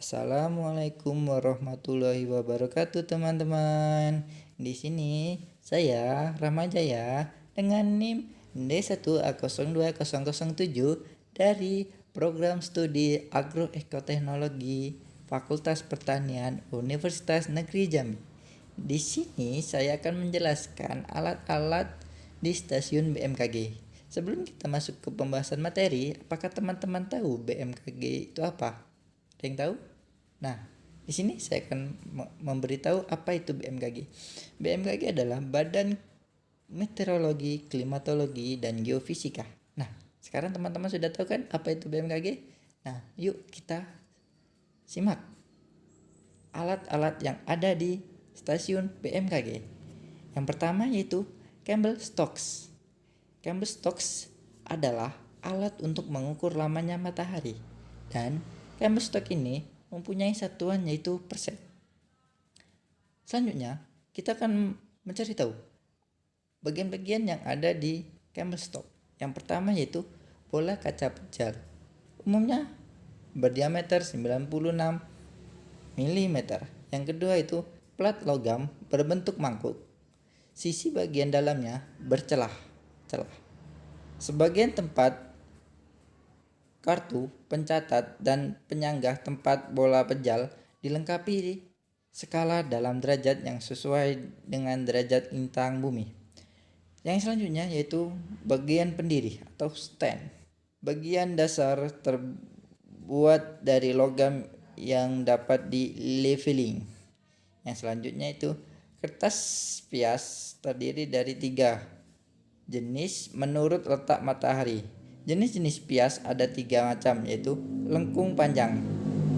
Assalamualaikum warahmatullahi wabarakatuh teman-teman. Di sini saya Ramajaya dengan NIM D1A02007 dari Program Studi Agroekoteknologi Fakultas Pertanian Universitas Negeri Jambi. Di sini saya akan menjelaskan alat-alat di stasiun BMKG. Sebelum kita masuk ke pembahasan materi, apakah teman-teman tahu BMKG itu apa? Ada yang tahu? Nah, di sini saya akan memberitahu apa itu BMKG. BMKG adalah Badan Meteorologi, Klimatologi, dan Geofisika. Nah, sekarang teman-teman sudah tahu kan apa itu BMKG? Nah, yuk kita simak alat-alat yang ada di stasiun BMKG. Yang pertama yaitu Campbell Stokes. Campbell Stokes adalah alat untuk mengukur lamanya matahari, dan Campbell Stokes ini mempunyai satuan yaitu persen. Selanjutnya, kita akan mencari tahu bagian-bagian yang ada di Campbell Stokes. Yang pertama yaitu bola kaca pejal. Umumnya berdiameter 96 mm. Yang kedua itu plat logam berbentuk mangkuk. Sisi bagian dalamnya bercelah. Sebagian tempat kartu pencatat dan penyanggah tempat bola pejal dilengkapi skala dalam derajat yang sesuai dengan derajat lintang bumi. Yang selanjutnya yaitu bagian pendiri atau stand. Bagian dasar terbuat dari logam yang dapat di leveling. Yang selanjutnya itu kertas pias terdiri dari 3 jenis menurut letak matahari. Jenis-jenis pias ada 3 macam, yaitu lengkung panjang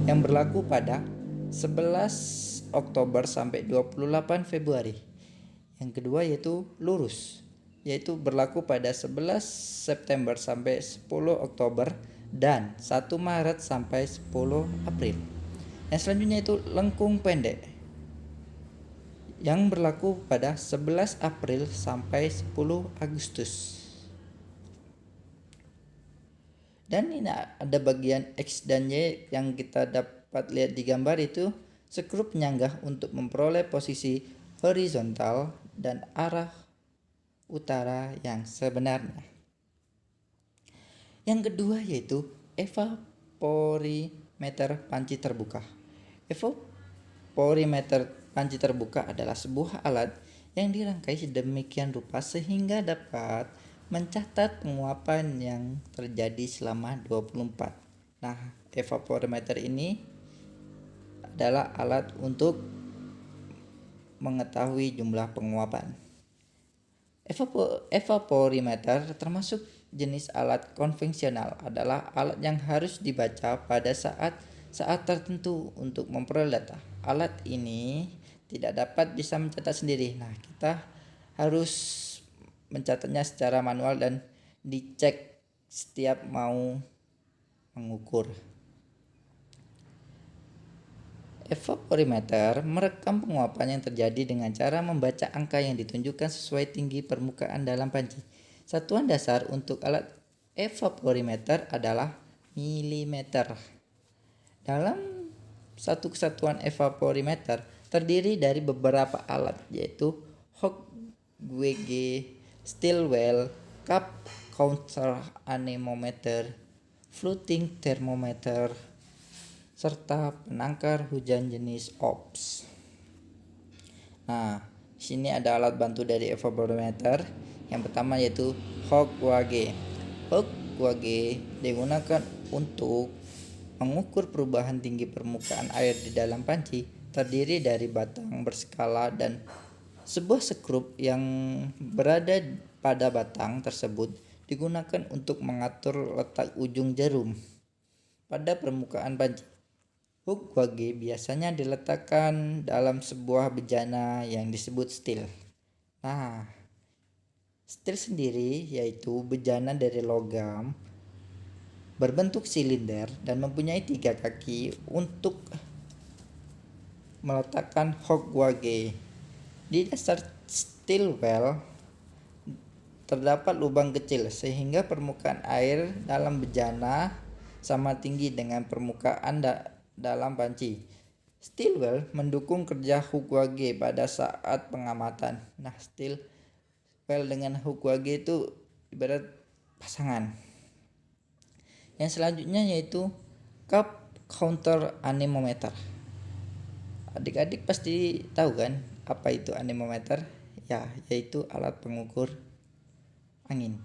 yang berlaku pada 11 Oktober sampai 28 Februari. Yang kedua yaitu lurus, yaitu berlaku pada 11 September sampai 10 Oktober dan 1 Maret sampai 10 April. Yang selanjutnya itu lengkung pendek yang berlaku pada 11 April sampai 10 Agustus. Dan ini ada bagian X dan Y yang kita dapat lihat di gambar itu skru penyanggah untuk memperoleh posisi horizontal dan arah utara yang sebenarnya. Yang kedua yaitu evaporimeter panci terbuka. Evaporimeter panci terbuka adalah sebuah alat yang dirangkai sedemikian rupa sehingga dapat mencatat penguapan yang terjadi selama 24. Nah, evaporimeter ini adalah alat untuk mengetahui jumlah penguapan. Evaporimeter termasuk jenis alat konvensional, adalah alat yang harus dibaca pada saat tertentu untuk memperoleh data. Alat ini tidak dapat bisa mencatat sendiri. Nah, kita harus mencatatnya secara manual dan dicek setiap mau mengukur. Evaporimeter merekam penguapan yang terjadi dengan cara membaca angka yang ditunjukkan sesuai tinggi permukaan dalam panci. Satuan dasar untuk alat evaporimeter adalah milimeter. Dalam satu kesatuan evaporimeter terdiri dari beberapa alat, yaitu Hooke-Wege, Stilwell, cup counter anemometer, floating thermometer, serta penangkar hujan jenis OPS. Nah, di sini ada alat bantu dari evaporimeter. Yang pertama yaitu Hooke-Wege. Hooke-Wege digunakan untuk mengukur perubahan tinggi permukaan air di dalam panci. Terdiri dari batang berskala dan sebuah skrup yang berada pada batang tersebut digunakan untuk mengatur letak ujung jarum pada permukaan panci. Hooke-Wege biasanya diletakkan dalam sebuah bejana yang disebut stil. Nah, stil sendiri yaitu bejana dari logam berbentuk silinder dan mempunyai 3 kaki untuk meletakkan Hooke-Wege. Di dasar steel well terdapat lubang kecil sehingga permukaan air dalam bejana sama tinggi dengan permukaan dalam panci. Stilwell mendukung kerja Hukwage pada saat pengamatan. Nah, Stilwell dengan Hukwage itu ibarat pasangan. Yang selanjutnya yaitu cup counter anemometer. Adik-adik pasti tahu kan apa itu anemometer? Ya, yaitu alat pengukur angin.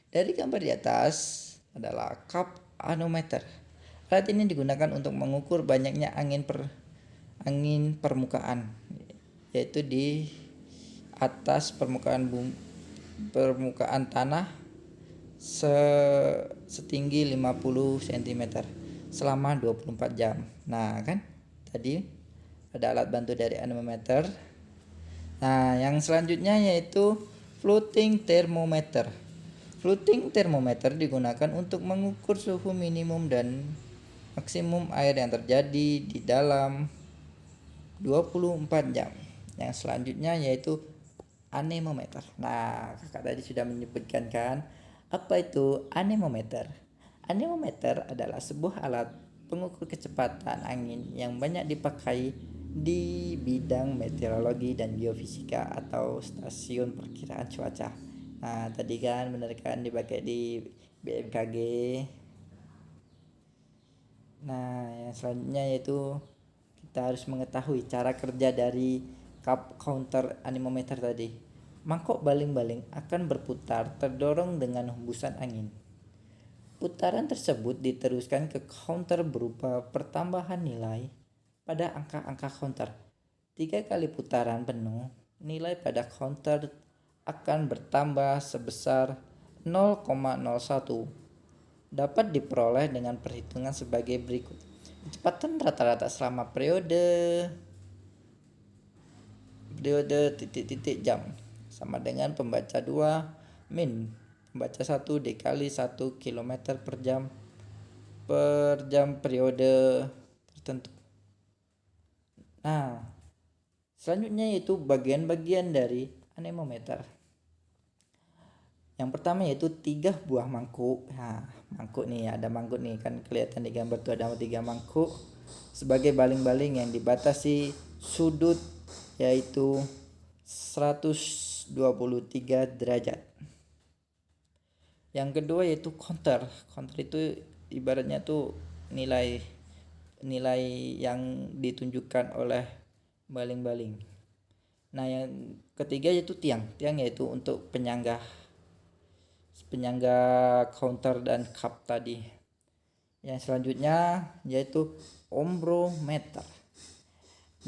Dari gambar di atas adalah cup anemometer. Alat ini digunakan untuk mengukur banyaknya angin permukaan, yaitu di atas permukaan tanah setinggi 50 cm selama 24 jam. Nah, kan tadi ada alat bantu dari anemometer. Nah, yang selanjutnya yaitu floating thermometer. Floating thermometer digunakan untuk mengukur suhu minimum dan maksimum air yang terjadi di dalam 24 jam. Yang selanjutnya yaitu anemometer. Nah, kakak tadi sudah menyebutkan kan apa itu anemometer. Anemometer adalah sebuah alat pengukur kecepatan angin yang banyak dipakai di bidang meteorologi dan geofisika atau stasiun perkiraan cuaca. Nah, tadi kan benar kan dipakai di BMKG. Nah, yang selanjutnya yaitu kita harus mengetahui cara kerja dari cup counter anemometer tadi. Mangkok baling-baling akan berputar terdorong dengan hembusan angin. Putaran tersebut diteruskan ke counter berupa pertambahan nilai pada angka-angka counter. 3 kali putaran penuh, nilai pada counter akan bertambah sebesar 0,01. Dapat diperoleh dengan perhitungan sebagai berikut. Kecepatan rata-rata selama periode titik-titik jam sama dengan pembaca 2 min pembaca 1 dikali 1 km per jam periode tertentu. Nah, selanjutnya yaitu bagian-bagian dari anemometer. Yang pertama yaitu 3 buah mangkuk. Nah, mangkuk nih, ada mangkuk nih kan kelihatan di gambar tuh ada 3 mangkuk sebagai baling-baling yang dibatasi sudut yaitu 123 derajat. Yang kedua yaitu counter. Counter itu ibaratnya tuh nilai yang ditunjukkan oleh baling-baling. Nah, yang ketiga yaitu tiang yaitu untuk penyangga counter dan cup tadi. Yang selanjutnya yaitu ombrometer.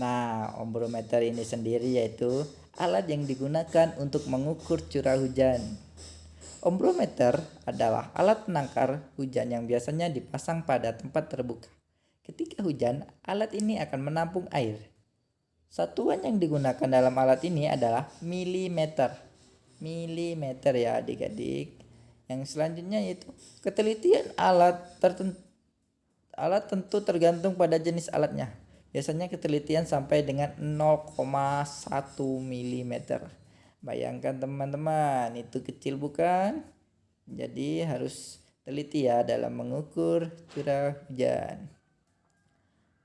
Nah, ombrometer ini sendiri yaitu alat yang digunakan untuk mengukur curah hujan. Ombrometer adalah alat penangkar hujan yang biasanya dipasang pada tempat terbuka. Ketika hujan, alat ini akan menampung air. Satuan yang digunakan dalam alat ini adalah milimeter. Milimeter ya adik-adik. Yang selanjutnya yaitu ketelitian alat tentu tergantung pada jenis alatnya. Biasanya ketelitian sampai dengan 0,1 mm. Bayangkan teman-teman, itu kecil bukan? Jadi harus teliti ya dalam mengukur curah hujan.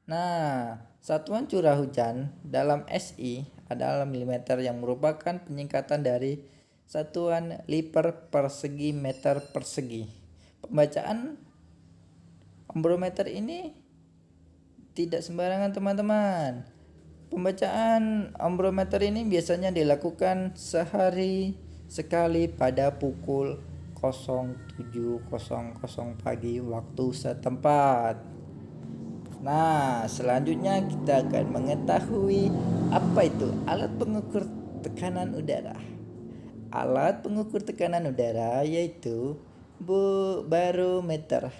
Nah, satuan curah hujan dalam SI adalah milimeter yang merupakan penyingkatan dari satuan liter persegi meter persegi. Pembacaan ombrometer ini tidak sembarangan teman-teman. Pembacaan ombrometer ini biasanya dilakukan sehari sekali pada pukul 07.00 pagi waktu setempat. Nah, selanjutnya kita akan mengetahui apa itu alat pengukur tekanan udara. Alat pengukur tekanan udara yaitu barometer.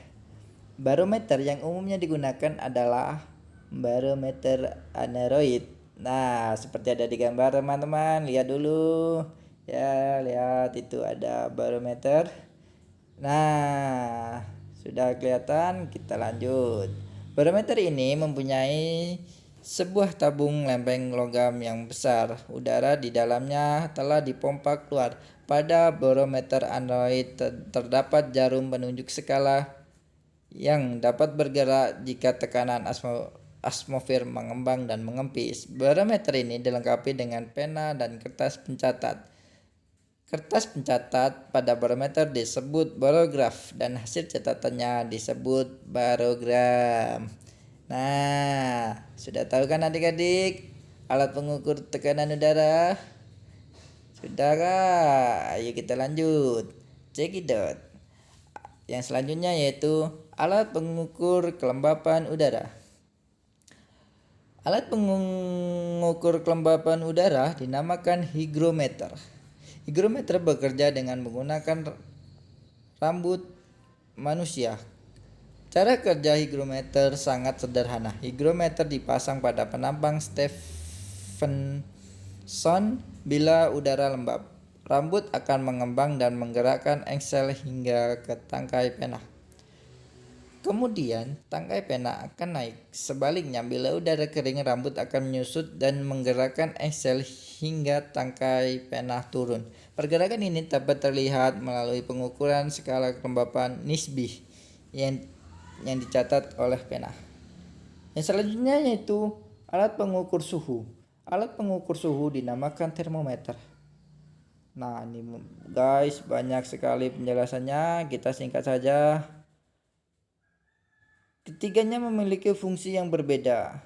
Barometer yang umumnya digunakan adalah barometer aneroid. Nah, seperti ada di gambar teman-teman, lihat dulu. Ya, lihat itu ada barometer. Nah, sudah kelihatan, kita lanjut. Barometer ini mempunyai sebuah tabung lempeng logam yang besar. Udara di dalamnya telah dipompa keluar. Pada barometer aneroid terdapat jarum penunjuk skala yang dapat bergerak jika tekanan atmosfer mengembang dan mengempis. Barometer ini dilengkapi dengan pena dan kertas pencatat. Kertas pencatat pada barometer disebut barograf dan hasil catatannya disebut barogram. Nah, sudah tahu kan adik-adik alat pengukur tekanan udara? Sudah kah? Ayo kita lanjut. Cekidot. Yang selanjutnya yaitu alat pengukur kelembapan udara. Alat pengukur kelembapan udara dinamakan hygrometer. Hygrometer bekerja dengan menggunakan rambut manusia. Cara kerja hygrometer sangat sederhana. Hygrometer dipasang pada penampang Stephenson bila udara lembab. Rambut akan mengembang dan menggerakkan engsel hingga ke tangkai pena. Kemudian tangkai pena akan naik. Sebaliknya bila udara kering, rambut akan menyusut dan menggerakkan engsel hingga tangkai pena turun. Pergerakan ini dapat terlihat melalui pengukuran skala kelembapan nisbi yang dicatat oleh pena. Yang selanjutnya yaitu alat pengukur suhu. Alat pengukur suhu dinamakan termometer. Nah ini guys, banyak sekali penjelasannya, kita singkat saja. Ketiganya memiliki fungsi yang berbeda.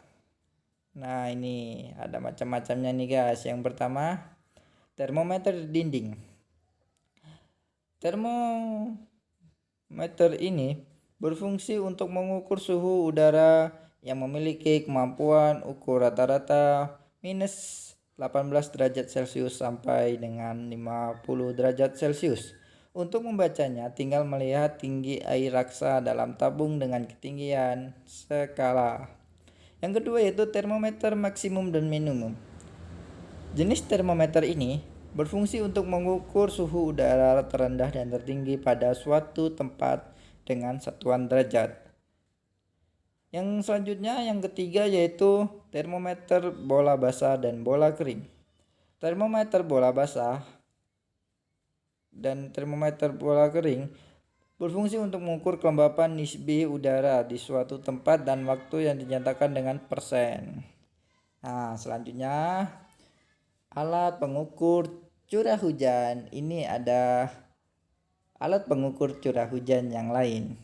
Nah ini ada macam-macamnya nih guys. Yang pertama, termometer dinding. Termometer ini berfungsi untuk mengukur suhu udara yang memiliki kemampuan ukur rata-rata minus 18 derajat Celcius sampai dengan 50 derajat Celcius. Untuk membacanya, tinggal melihat tinggi air raksa dalam tabung dengan ketinggian skala. Yang kedua yaitu termometer maksimum dan minimum. Jenis termometer ini berfungsi untuk mengukur suhu udara terendah dan tertinggi pada suatu tempat dengan satuan derajat. Yang selanjutnya, yang ketiga yaitu termometer bola basah dan bola kering. Termometer bola basah dan termometer bola kering berfungsi untuk mengukur kelembapan nisbi udara di suatu tempat dan waktu yang dinyatakan dengan persen. Nah, selanjutnya alat pengukur curah hujan. Ini ada alat pengukur curah hujan yang lain.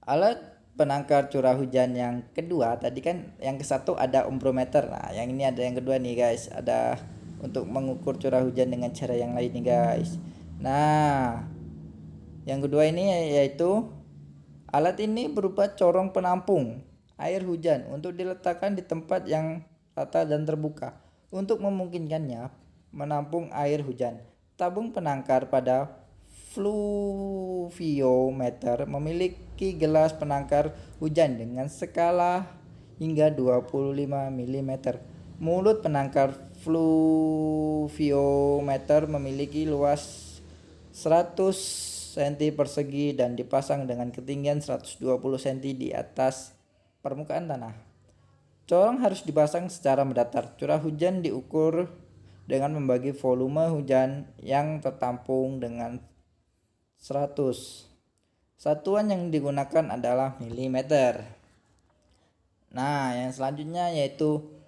Alat penangkar curah hujan yang kedua, tadi kan yang ke satu ada ombrometer. Nah, yang ini ada yang kedua nih guys, ada untuk mengukur curah hujan dengan cara yang lain nih guys. Nah, yang kedua ini yaitu alat ini berupa corong penampung air hujan untuk diletakkan di tempat yang rata dan terbuka. Untuk memungkinkannya menampung air hujan, tabung penangkar pada fluviometer memiliki gelas penangkar hujan dengan skala hingga 25 mm. Mulut penangkar fluviometer memiliki luas 100 cm persegi dan dipasang dengan ketinggian 120 cm di atas permukaan tanah. Corong harus dipasang secara mendatar. Curah hujan diukur dengan membagi volume hujan yang tertampung dengan 100. Satuan yang digunakan adalah milimeter. Nah, yang selanjutnya yaitu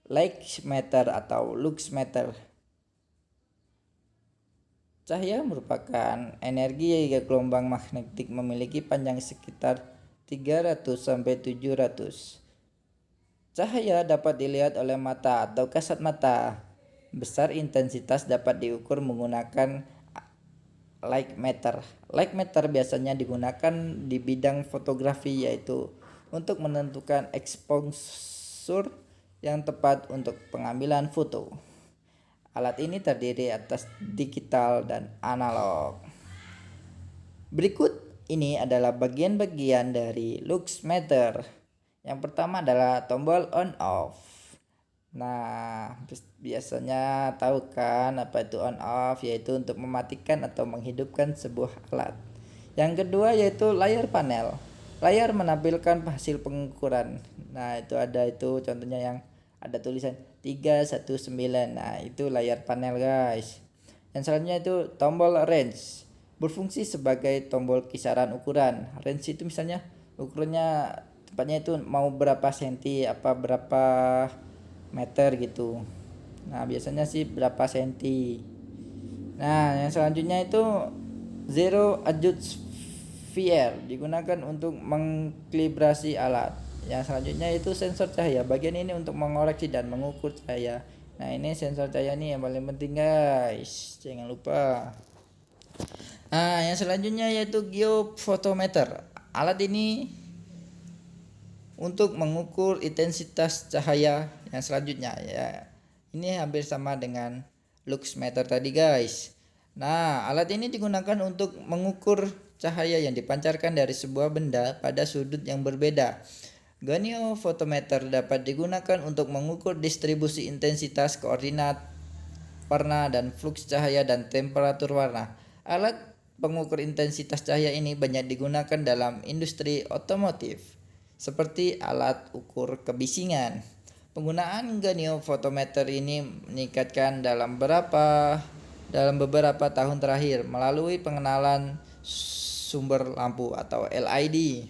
Lux-meter atau luxmeter. Cahaya merupakan energi gelombang magnetik memiliki panjang sekitar 300 sampai 700. Cahaya dapat dilihat oleh mata atau kasat mata. Besar intensitas dapat diukur menggunakan Lux-meter. Lux-meter biasanya digunakan di bidang fotografi, yaitu untuk menentukan exposure yang tepat untuk pengambilan foto. Alat ini terdiri atas digital dan analog. Berikut ini adalah bagian-bagian dari luxmeter. Yang pertama adalah tombol on off. Nah, biasanya tahu kan apa itu on off, yaitu untuk mematikan atau menghidupkan sebuah alat. Yang kedua yaitu layar panel. Layar menampilkan hasil pengukuran. Nah, itu ada itu contohnya yang ada tulisan 319. Nah, itu layar panel guys. Yang selanjutnya itu tombol range. berfungsi sebagai tombol kisaran ukuran. Range itu misalnya ukurannya tempatnya itu mau berapa senti, apa berapa meter gitu. Nah, biasanya sih berapa senti. Nah, yang selanjutnya itu zero adjust VR digunakan untuk mengkalibrasi alat. Yang selanjutnya itu sensor cahaya. Bagian ini untuk mengoreksi dan mengukur cahaya. Nah, ini sensor cahaya nih yang paling penting guys. Jangan lupa. Nah, yang selanjutnya yaitu geophotometer. Alat ini untuk mengukur intensitas cahaya. Yang selanjutnya ya. Ini hampir sama dengan luxmeter tadi guys. Nah, alat ini digunakan untuk mengukur cahaya yang dipancarkan dari sebuah benda pada sudut yang berbeda. Goniofotometer dapat digunakan untuk mengukur distribusi intensitas, koordinat, warna, dan fluks cahaya dan temperatur warna. Alat pengukur intensitas cahaya ini banyak digunakan dalam industri otomotif, seperti alat ukur kebisingan. Penggunaan goniofotometer ini meningkatkan dalam beberapa tahun terakhir melalui pengenalan sumber lampu atau LED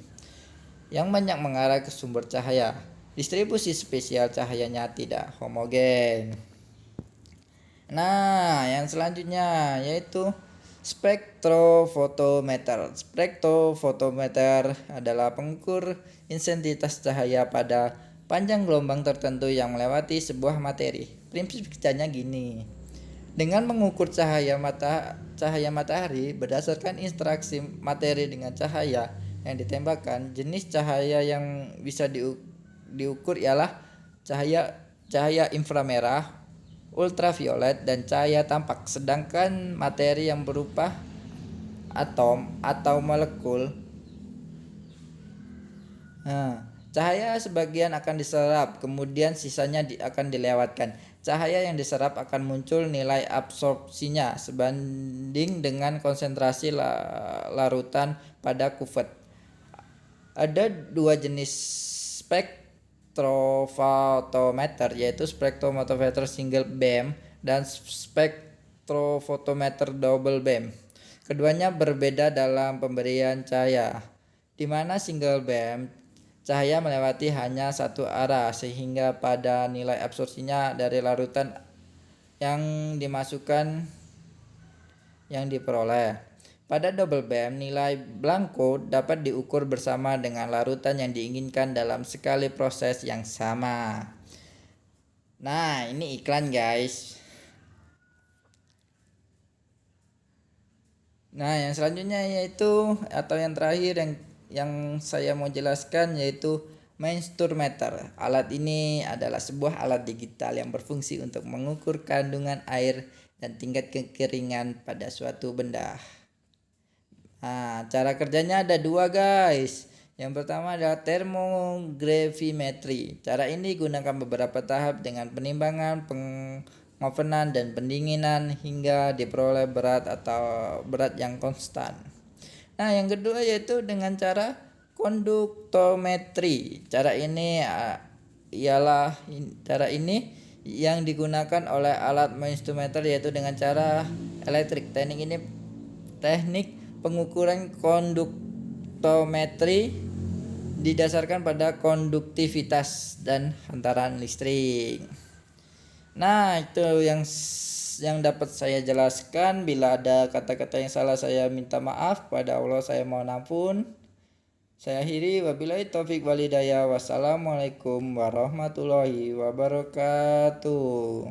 yang banyak mengarah ke sumber cahaya. Distribusi spesial cahayanya tidak homogen. Nah, yang selanjutnya yaitu spektrofotometer. Spektrofotometer adalah pengukur intensitas cahaya pada panjang gelombang tertentu yang melewati sebuah materi. Prinsip kerjanya gini. Dengan mengukur cahaya matahari berdasarkan interaksi materi dengan cahaya yang ditembakkan, jenis cahaya yang bisa diukur ialah cahaya inframerah, ultraviolet, dan cahaya tampak. Sedangkan materi yang berupa atom atau molekul, cahaya sebagian akan diserap, kemudian sisanya akan dilewatkan. Cahaya yang diserap akan muncul nilai absorpsinya sebanding dengan konsentrasi larutan pada kuvet. Ada dua jenis spektrofotometer, yaitu spektrofotometer single beam dan spektrofotometer double beam. Keduanya berbeda dalam pemberian cahaya, di mana single beam cahaya melewati hanya satu arah sehingga pada nilai absorpsinya dari larutan yang dimasukkan yang diperoleh. Pada double beam, nilai blanko dapat diukur bersama dengan larutan yang diinginkan dalam sekali proses yang sama. Nah, ini iklan guys. Nah, yang selanjutnya yaitu atau yang terakhir yang saya mau jelaskan yaitu menstrumeter. Alat ini adalah sebuah alat digital yang berfungsi untuk mengukur kandungan air dan tingkat kekeringan pada suatu benda. Nah, cara kerjanya ada dua guys. Yang pertama adalah termogravimetri. Cara ini gunakan beberapa tahap dengan penimbangan, pengovenan, dan pendinginan hingga diperoleh berat yang konstan. Nah, yang kedua yaitu dengan cara konduktometri. Cara ini yang digunakan oleh alat menstrumeter yaitu dengan cara elektrik. Teknik pengukuran konduktometri didasarkan pada konduktivitas dan hantaran listrik. Nah, itu yang dapat saya jelaskan. Bila ada kata-kata yang salah, saya minta maaf. Pada Allah saya mohon ampun. Saya akhiri, wabillahi taufik walhidayah. Wassalamualaikum warahmatullahi wabarakatuh.